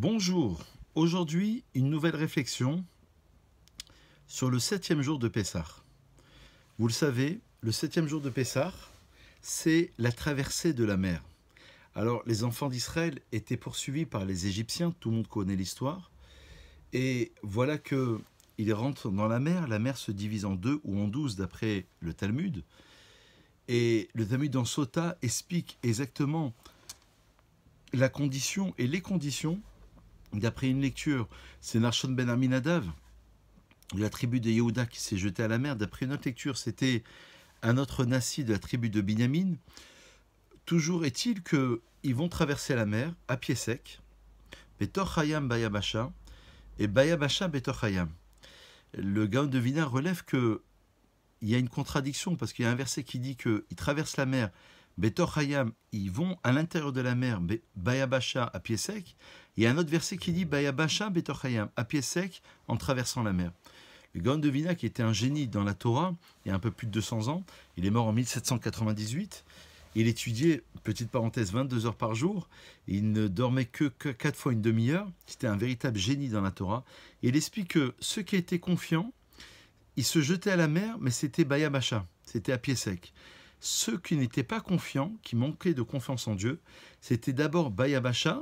Bonjour, aujourd'hui une nouvelle réflexion sur le 7e jour de Pessah. Vous le savez, le 7e jour de Pessah, c'est la traversée de la mer. Alors les enfants d'Israël étaient poursuivis par les Égyptiens, tout le monde connaît l'histoire, et voilà qu'ils rentrent dans la mer se divise en 2 ou en 12 d'après le Talmud, et le Talmud dans Sota explique exactement la condition et les conditions. D'après une lecture, c'est Narshon ben Aminadav, de la tribu de Yehuda, qui s'est jeté à la mer. D'après une autre lecture, c'était un autre Nassi de la tribu de Binyamin. Toujours est-il qu'ils vont traverser la mer à pied sec, Betor Hayam Bayabasha, et Bayabasha Betor Hayam. Le Gaon de Vina relève qu'il y a une contradiction, parce qu'il y a un verset qui dit qu'ils traversent la mer, Betor Hayam, ils vont à l'intérieur de la mer, Bayabasha à pied sec. Il y a un autre verset qui dit Bayabasha Betor Hayam, à pied sec en traversant la mer. Le Gaon de Vina, qui était un génie dans la Torah, il y a un peu plus de 200 ans, il est mort en 1798. Il étudiait, petite parenthèse, 22 heures par jour. Il ne dormait que 4 fois une demi-heure. C'était un véritable génie dans la Torah. Et il explique que ceux qui étaient confiants, ils se jetaient à la mer, mais c'était Bayabasha, c'était à pied sec. Ceux qui n'étaient pas confiants, qui manquaient de confiance en Dieu, c'était d'abord Bayabasha,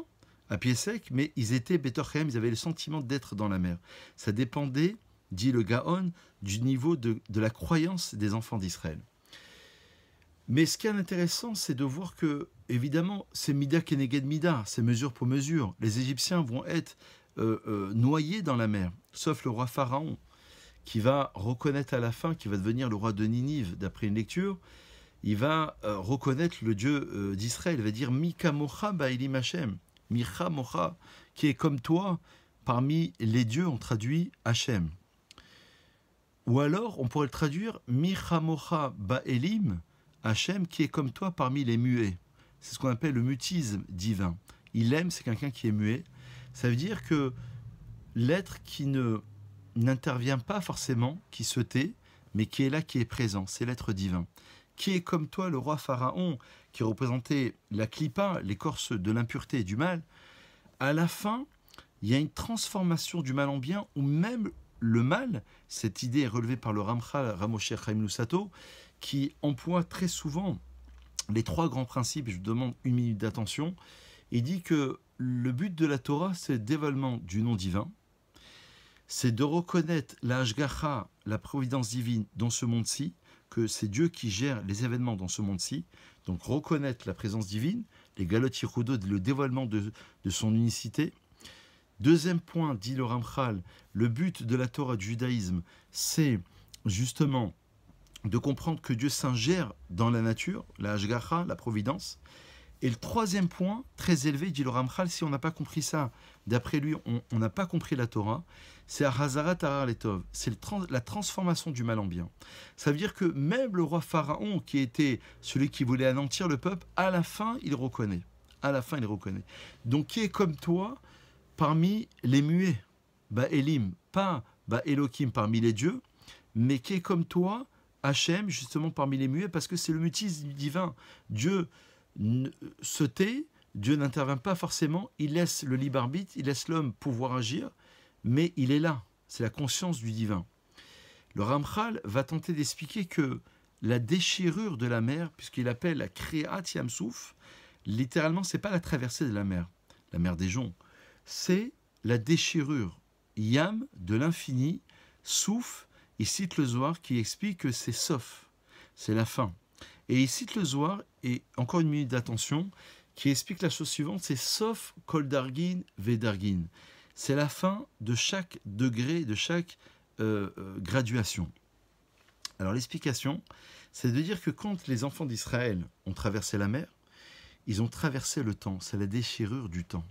à pied sec, mais ils étaient Betor Hayam, ils avaient le sentiment d'être dans la mer. Ça dépendait, dit le Gaon, du niveau de la croyance des enfants d'Israël. Mais ce qui est intéressant, c'est de voir que, évidemment, c'est Mida Keneged Mida, c'est mesure pour mesure. Les Égyptiens vont être noyés dans la mer, sauf le roi Pharaon, qui va reconnaître à la fin, qui va devenir le roi de Ninive, d'après une lecture. Il va reconnaître le Dieu d'Israël, il va dire Mika Mocha Ba'ilim Hashem, Micha Mocha, qui est comme toi parmi les dieux, on traduit Hashem. Ou alors, on pourrait le traduire Micha Mocha Ba'ilim Hashem, qui est comme toi parmi les muets. C'est ce qu'on appelle le mutisme divin. Il aime, c'est quelqu'un qui est muet. Ça veut dire que l'être qui n'intervient pas forcément, qui se tait, mais qui est là, qui est présent, c'est l'être divin. Qui est comme toi, le roi Pharaon, qui représentait la clipa, l'écorce de l'impureté et du mal. À la fin, il y a une transformation du mal en bien, ou même le mal, cette idée est relevée par le Ramchal, Ramoshe Chaim Lusato, qui emploie très souvent les 3 grands principes. Je vous demande 1 minute d'attention. Il dit que le but de la Torah, c'est le dévoilement du nom divin, c'est de reconnaître la Hashgacha, la providence divine dans ce monde-ci, que c'est Dieu qui gère les événements dans ce monde-ci, donc reconnaître la présence divine, les Galot Yichudot, le dévoilement de son unicité. Deuxième point, dit le Ramchal, le but de la Torah du judaïsme, c'est justement de comprendre que Dieu s'ingère dans la nature, la Hashgacha, la providence. Et le troisième point, très élevé, dit le Ramchal, si on n'a pas compris ça, d'après lui, on n'a pas compris la Torah, c'est Hazarat Harar Letov, c'est la transformation du mal en bien. Ça veut dire que même le roi Pharaon, qui était celui qui voulait anéantir le peuple, à la fin, il reconnaît. À la fin, il reconnaît. Donc, qui est comme toi parmi les muets, Elim, pas Elohim parmi les dieux, mais qui est comme toi, Hachem, justement parmi les muets, parce que c'est le mutisme divin. Dieu se tait, Dieu n'intervient pas forcément, il laisse le libre arbitre, il laisse l'homme pouvoir agir, mais il est là, c'est la conscience du divin. Le Ramchal va tenter d'expliquer que la déchirure de la mer, puisqu'il appelle la Créat Yamsouf, littéralement, c'est pas la traversée de la mer des joncs, c'est la déchirure. Yam, de l'infini, Souf, il cite le Zohar qui explique que c'est Sof, c'est la fin. Et il cite le Zohar, et encore 1 minute d'attention, qui explique la chose suivante, c'est Sof Kol Dargin Vedargin. C'est la fin de chaque degré, de chaque graduation. Alors l'explication, c'est de dire que quand les enfants d'Israël ont traversé la mer, ils ont traversé le temps, c'est la déchirure du temps.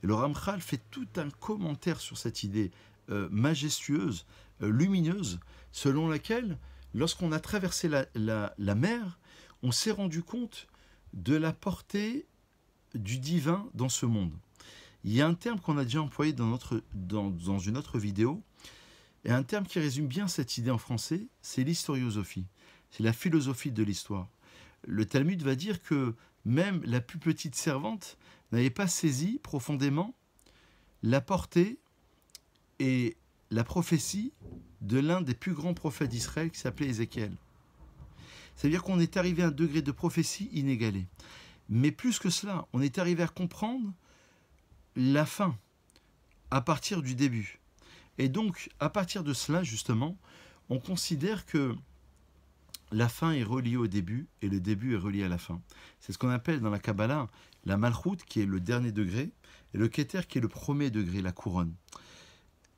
Et le Ramchal fait tout un commentaire sur cette idée majestueuse, lumineuse, selon laquelle, lorsqu'on a traversé la mer, on s'est rendu compte de la portée du divin dans ce monde. Il y a un terme qu'on a déjà employé dans une autre vidéo, et un terme qui résume bien cette idée en français, c'est l'historiosophie. C'est la philosophie de l'histoire. Le Talmud va dire que même la plus petite servante n'avait pas saisi profondément la portée et la prophétie de l'un des plus grands prophètes d'Israël qui s'appelait Ézéchiel. C'est-à-dire qu'on est arrivé à un degré de prophétie inégalé. Mais plus que cela, on est arrivé à comprendre la fin à partir du début. Et donc, à partir de cela, justement, on considère que la fin est reliée au début et le début est relié à la fin. C'est ce qu'on appelle dans la Kabbalah la Malchut, qui est le dernier degré, et le Keter, qui est le premier degré, la couronne.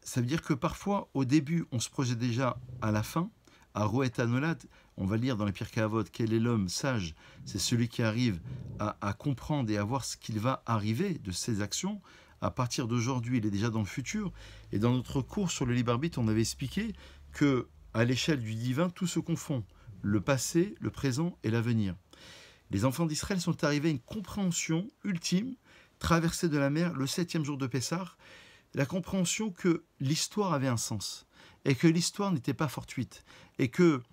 Ça veut dire que parfois, au début, on se projette déjà à la fin. À Roet Anolad, on va lire dans les Pirkei Avot, quel est l'homme sage? C'est celui qui arrive à comprendre et à voir ce qu'il va arriver de ses actions. À partir d'aujourd'hui, il est déjà dans le futur. Et dans notre cours sur le libre arbitre, on avait expliqué que à l'échelle du divin, tout se confond. Le passé, le présent et l'avenir. Les enfants d'Israël sont arrivés à une compréhension ultime, traversée de la mer le 7e jour de Pessah, la compréhension que l'histoire avait un sens, et que l'histoire n'était pas fortuite, et que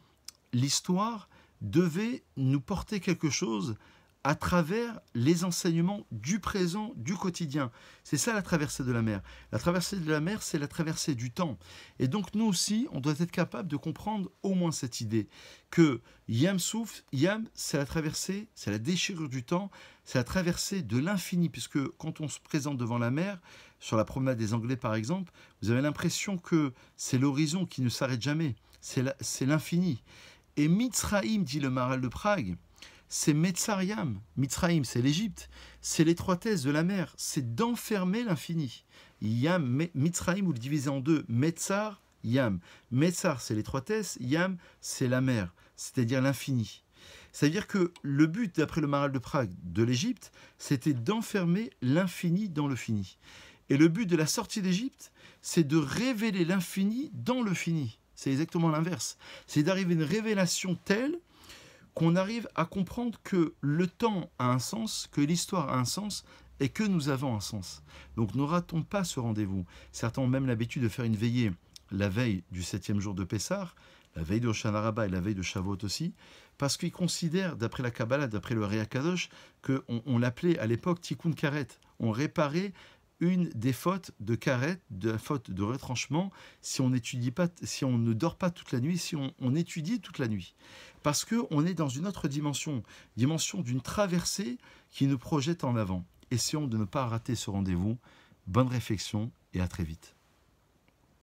l'histoire devait nous porter quelque chose à travers les enseignements du présent, du quotidien. C'est ça la traversée de la mer. La traversée de la mer, c'est la traversée du temps. Et donc nous aussi, on doit être capable de comprendre au moins cette idée, que Yam Souf, Yam, c'est la traversée, c'est la déchirure du temps, c'est la traversée de l'infini, puisque quand on se présente devant la mer, sur la promenade des Anglais par exemple, vous avez l'impression que c'est l'horizon qui ne s'arrête jamais, c'est l'infini. Et Mitzraïm, dit le Maharal de Prague, c'est Metzar Yam. Mitzraïm, c'est l'Égypte. C'est l'étroitesse de la mer. C'est d'enfermer l'infini. Yam, Mitzraïm, vous le divisez en deux. Metzar, Yam. Metzar, c'est l'étroitesse. Yam, c'est la mer, c'est-à-dire l'infini. C'est-à-dire que le but, d'après le Maharal de Prague, de l'Égypte, c'était d'enfermer l'infini dans le fini. Et le but de la sortie d'Égypte, c'est de révéler l'infini dans le fini. C'est exactement l'inverse. C'est d'arriver à une révélation telle qu'on arrive à comprendre que le temps a un sens, que l'histoire a un sens et que nous avons un sens. Donc ne ratons pas ce rendez-vous. Certains ont même l'habitude de faire une veillée la veille du 7e jour de Pessah, la veille de Hoshana Rabbah et la veille de Shavuot aussi, parce qu'ils considèrent, d'après la Kabbalah, d'après le Réa Kadosh, qu'on l'appelait à l'époque Tikkun Karet. On réparait une des fautes de karet, de la faute de retranchement, si on n'étudie pas, si on ne dort pas toute la nuit, si on étudie toute la nuit. Parce qu'on est dans une autre dimension d'une traversée qui nous projette en avant. Essayons de ne pas rater ce rendez-vous. Bonne réflexion et à très vite.